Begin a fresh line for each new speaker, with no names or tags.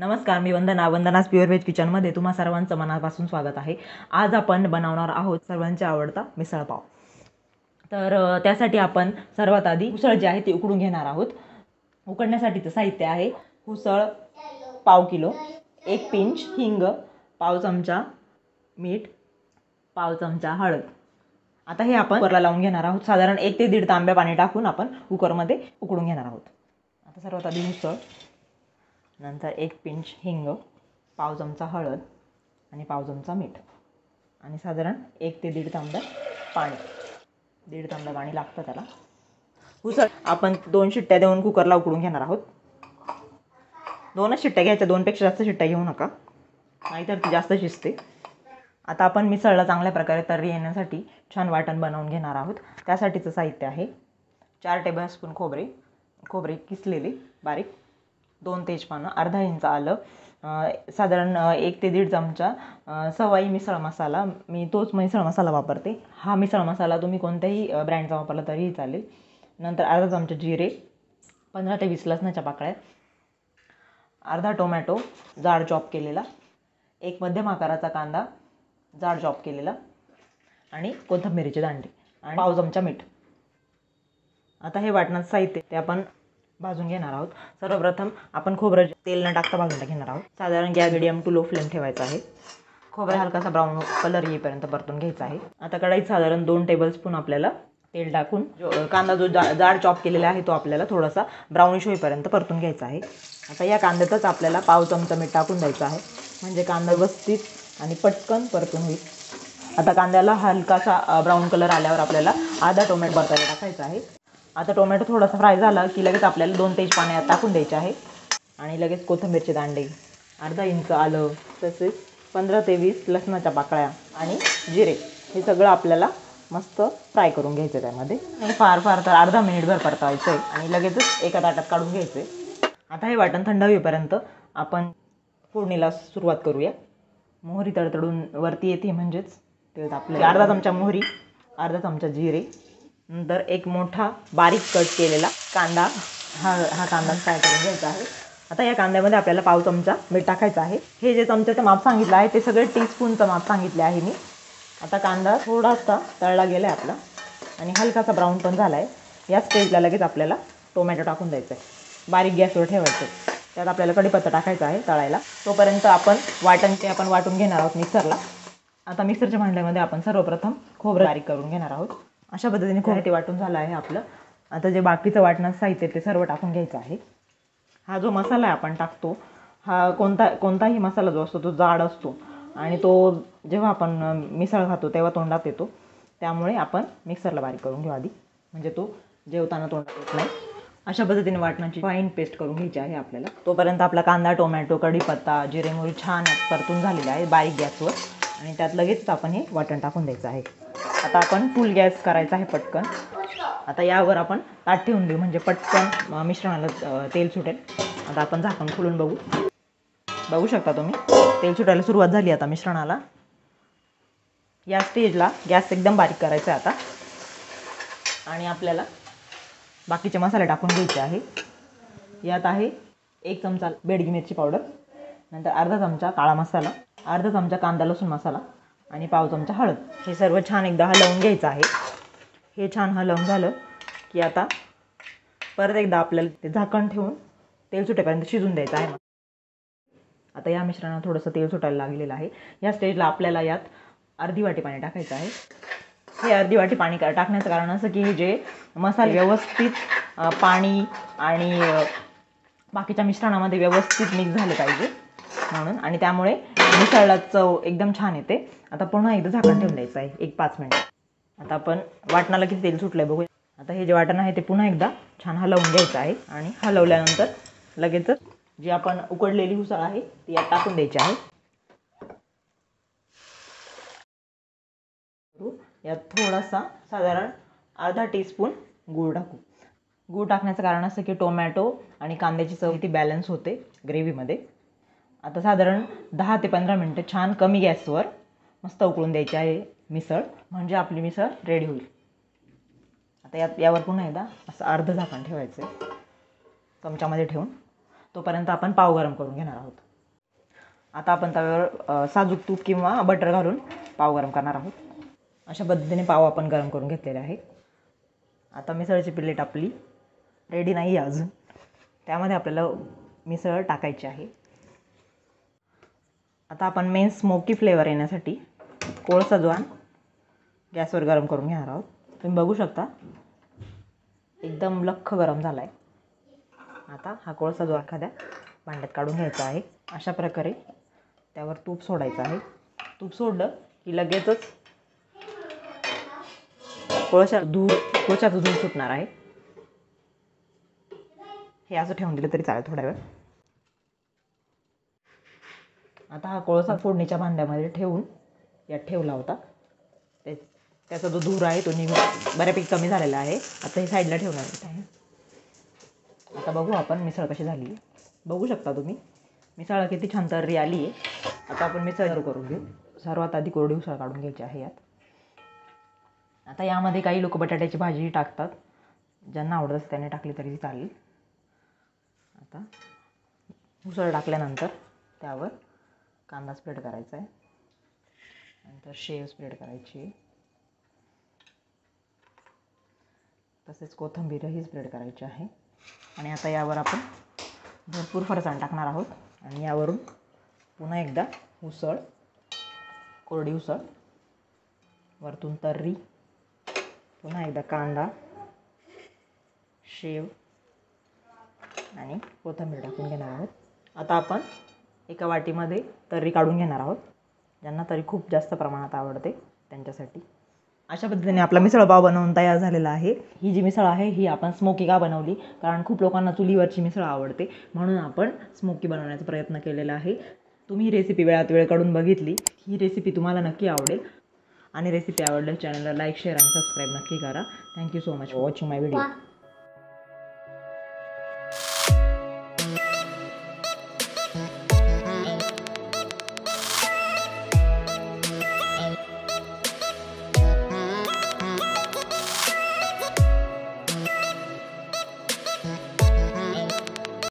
नमस्कार, मी वंदनाच pure veg किचनमध्ये तुम्हा सर्वांचं मनापासून स्वागत आहे। आज आपण बनवणार आहोत सर्वांचा आवडता मिसळ पाव। तर त्यासाठी आपण सर्वात आधी उसळ जी आहे ती उकडून घेणार आहोत। उकडण्यासाठीचं साहित्य आहे उसळ पाव किलो, 1 पिंच हिंग, पाव चमचा मीठ, पाव चमचा हळद। आता हे आपण कुकरला लावून घेणार आहोत। साधारण 1 ते 1.5 तांब्या पाणी टाकून आपण कुकरमध्ये उकडून घेणार आहोत। आता सर्वात आधी उसळ, नंतर 1 पिंच हिंग, पाव चमचा हळद आणि पाव चमचा मीठ आणि साधारण 1 ते 1.5 तांब्या पाणी, 1.5 तांब्या पाणी लागतं त्याला। उसळ आपण 2 शिट्ट्या देऊन कुकरला उकडून घेणार आहोत। 2च शिट्ट्या घ्यायच्या, 2 पेक्षा जास्त शिट्ट्या घेऊ नका, नाहीतर ती जास्त शिजते। आता आपण मिसळला चांगल्या प्रकारे तर्री येण्यासाठी छान वाटण बनवून घेणार आहोत। त्यासाठीचं साहित्य आहे 4 टेबलस्पून खोबरे किसलेले बारीक, 2 तेजपानं, अर्धा इंच आलं, साधारण 1 ते 1.5 चमचा सवाई मिसळ मसाला। मी तोच मिसळ मसाला वापरते। हा मिसळ मसाला तुम्ही कोणत्याही ब्रँडचा वापरला तरीही चालेल। नंतर अर्धा चमचा जिरे, 15 ते 20 लसणाच्या पाकळ्या, अर्धा टोमॅटो जाड चॉप केलेला, 1 मध्यम आकाराचा कांदा जाड चॉप केलेला आणि कोथिंबीरीचे दांडे आणि पाव चमचा मीठ। आता हे वाटणाचं साहित्य ते आपण भाजून घेणार आहोत। सर्वप्रथम आपण खोबरं तेल न टाकता भाजून घेणार आहोत। साधारण gas medium to low flame ठेवायचा आहे। खोबरं हलकासा ब्राऊन कलर येईपर्यंत परतून घ्यायचा आहे। आता कढईत साधारण 2 टेबलस्पून आपल्याला तेल टाकून कांदा जो जाड चॉप केलेला आहे तो आपल्याला थोडासा ब्राउनिश होईपर्यंत परतून घ्यायचा आहे। आता या कांद्यातच आपल्याला पाव चमचा मीठ टाकून द्यायचं आहे, म्हणजे कांदा व्यवस्थित आणि पटकन परतून होईल। आता कांद्याला हलकासा ब्राऊन कलर आल्यावर आपल्याला अर्धा टोमॅटो परतायला टाकायचा आहे। आता टोमॅटो थोडासा फ्राय झाला की लगेच आपल्याला 2 तेजपाने टाकून द्यायचे आहे आणि लगेच कोथिंबीरचे दांडे, अर्धा इंच आलं, तसेच 15 ते 20 लसणाच्या पाकळ्या आणि जिरे, हे सगळं आपल्याला मस्त फ्राय करून घ्यायचं त्यामध्ये। आणि फार तर अर्धा मिनिटभर परतायचं आहे आणि लगेचच एका ताटात काढून घ्यायचं आहे। आता हे वाटण थंड होईपर्यंत आपण फोडणीला सुरुवात करूया। मोहरी तडतडून वरती येते म्हणजेच तेल तापलं। अर्धा चमचा मोहरी, अर्धा चमचा जिरे, नंतर 1 मोठा बारीक कट केलेला कांदा, हा कांदा फ्राय करून घ्यायचा आहे। आता या कांद्यामध्ये आपल्याला पाव चमचा मीठ टाकायचं आहे। हे जे चमच्याचं माप सांगितलं आहे ते सगळे टीस्पूनचं माप सांगितले आहे मी। आता कांदा थोडासा तळला गेला आहे आपला आणि हलकासा ब्राऊन पण झाला आहे। या स्टेजला लगेच आपल्याला टोमॅटो टाकून द्यायचं आहे, बारीक गॅसवर ठेवायचं। त्यात आपल्याला कढीपत्ता टाकायचा आहे तळायला। तोपर्यंत आपण आपण वाटून घेणार आहोत मिक्सरला। आता मिक्सरच्या भांड्यामध्ये आपण सर्वप्रथम खोबरं बारीक करून घेणार आहोत। अशा पद्धतीने खोबरं ते वाटून झालं आहे आपलं। आता जे बाकीचं वाटणाचं साहित्य ते सर्व टाकून घ्यायचं आहे। हा जो मसाला आहे आपण टाकतो, हा कोणताही मसाला जो असतो तो जाड असतो आणि तो जेव्हा आपण मिसळ खातो तेव्हा तोंडात येतो, त्यामुळे आपण मिक्सरला बारीक करून घेऊ आधी, म्हणजे तो जेवताना तोंडात येत नाही। अशा पद्धतीने वाटणाची फाईन पेस्ट करून घ्यायची आहे आपल्याला। तोपर्यंत आपला कांदा, टोमॅटो, कढीपत्ता, जिरे मोहरी छान परतून झालेले आहे बारीक गॅसवर आणि त्यात लगेच आपण हे वाटण टाकून द्यायचं आहे। आता आपण फुल गॅस करायचा आहे पटकन। आता यावर आपण ताट ठेवून देऊ, म्हणजे पटकन मिश्रणाला तेल सुटेल। आता आपण झाकण खोलून बघू शकता तुम्ही, तेल सुटायला सुरुवात झाली आता मिश्रणाला। या स्टेजला गॅस एकदम बारीक करायचा आहे आता आणि आपल्याला बाकीचे मसाले टाकून घ्यायचे आहे। यात आहे 1 चमचा बेडगी मिरची पावडर, नंतर अर्धा चमचा काळा मसाला, अर्धा चमचा कांदा लसूण मसाला आणि पाव चमचा हळद। हे सर्व छान एकदा हलवून घ्यायचं आहे। हे छान हलवून झालं की आता परत एकदा आपल्याला ते झाकण ठेवून तेल सुटेपर्यंत शिजून द्यायचं आहे। आता या मिश्रणाला थोडंसं तेल सुटायला लागलेलं आहे। या स्टेजला आपल्याला यात अर्धी वाटी पाणी टाकायचं आहे। हे अर्धी वाटी पाणी टाकण्याचं कारण असं की हे जे मसाले व्यवस्थित पाणी आणि बाकीच्या मिश्रणामध्ये व्यवस्थित मिक्स झाले पाहिजे म्हणून, आणि त्यामुळे मिसळला चव एकदम छान येते। आता पुन्हा एकदा झाकण ठेवून द्यायचं आहे 1-5 मिनिट। आता आपण वाटणाला किती तेल सुटलं आहे बघूया। आता हे जे वाटण आहे ते पुन्हा एकदा छान हलवून घ्यायचं आहे आणि हलवल्यानंतर लगेचच जी आपण उकडलेली उसळ आहे ती यात टाकून द्यायची आहे। यात थोडासा साधारण अर्धा टीस्पून गूळ टाकू। गूळ टाकण्याचं कारण असं की टोमॅटो आणि कांद्याची चव ती बॅलन्स होते ग्रेव्हीमध्ये। आता साधारण 10 ते 15 मिनिटं छान कमी गॅसवर मस्त उकळून द्यायची आहे मिसळ, म्हणजे आपली मिसळ रेडी होईल। आता यावर पुन्हा एकदा असं अर्धं झाकण ठेवायचं आहे चमच्यामध्ये ठेवून। तोपर्यंत आपण पाव गरम करून घेणार आहोत। आता आपण तव्यावर साजूक तूप किंवा बटर घालून पाव गरम करणार आहोत. अशा पद्धतीने पाव आपण गरम करून घेतलेले आहे. आता मिसळची प्लेट आपली रेडी नाही आहे अजून. त्यामध्ये आपल्याला मिसळ टाकायची आहे. आता आपण मेन स्मोकी फ्लेवर येण्यासाठी कोळसा ज्वान गॅसवर गरम करून घेणार आहोत. तुम्ही बघू शकता एकदम लख्ख गरम झाला आहे. आता हा कोळसा ज्वान एखाद्या भांड्यात काढून घ्यायचा आहे. अशा प्रकारे त्यावर तूप सोडायचं आहे. तूप सोडलं की लगेचच कोळशाचा धूर सुटणार आहे. हे असं ठेवून दिलं तरी चालेल थोडा वेळ. आता हा कोळसा फोडणीच्या भांड्यामध्ये ठेवून यात ठेवला होता. त्याचा जो धूर आहे तो निघून बऱ्यापैकी कमी झालेला आहे. आता हे साईडला ठेवणार आहे. आता बघू आपण मिसळ कशी झाली. बघू शकता तुम्ही मिसळ किती छान तर्री आली आहे. आता आपण मिसळ सुरू करून घेऊ. सर्वात आधी कोरडी उसळ काढून घ्यायची आहे यात. आता यामध्ये काही लोक बटाट्याची भाजी टाकतात. ज्यांना आवडत असते त्याने टाकली तरी चालेल. आता उसळ टाकल्यानंतर त्यावर कांदा स्प्रेड करायचा आहे. नंतर शेव स्प्रेड करायची, तसेच कोथिंबीरही स्प्रेड करायची आहे. आणि आता यावर आपण भरपूर फरसाण टाकणार आहोत. आणि यावरून पुन्हा एकदा उसळ, कोरडी उसळ, वरतून तर्री, पुन्हा एकदा कांदा, शेव आणि कोथिंबीर टाकून घेणार आहोत. आता आपण एका वाटीमध्ये तर्री काढून घेणार आहोत. ज्यांना तर्री खूप जास्त प्रमाणात आवडते त्यांच्यासाठी. अशा पद्धतीने आपला मिसळपाव बनवून तयार झालेला आहे. ही जी मिसळ आहे ही आपण स्मोकी का बनवली, कारण खूप लोकांना चुलीवरची मिसळ आवडते म्हणून आपण स्मोकी बनवण्याचा प्रयत्न केलेला आहे. तुम्ही ही रेसिपी वेळात वेळ काढून बघितली. ही रेसिपी तुम्हाला नक्की आवडेल. आणि रेसिपी आवडल्यास चॅनलला लाईक, शेअर आणि सबस्क्राईब नक्की करा. Thank you so much for watching my video.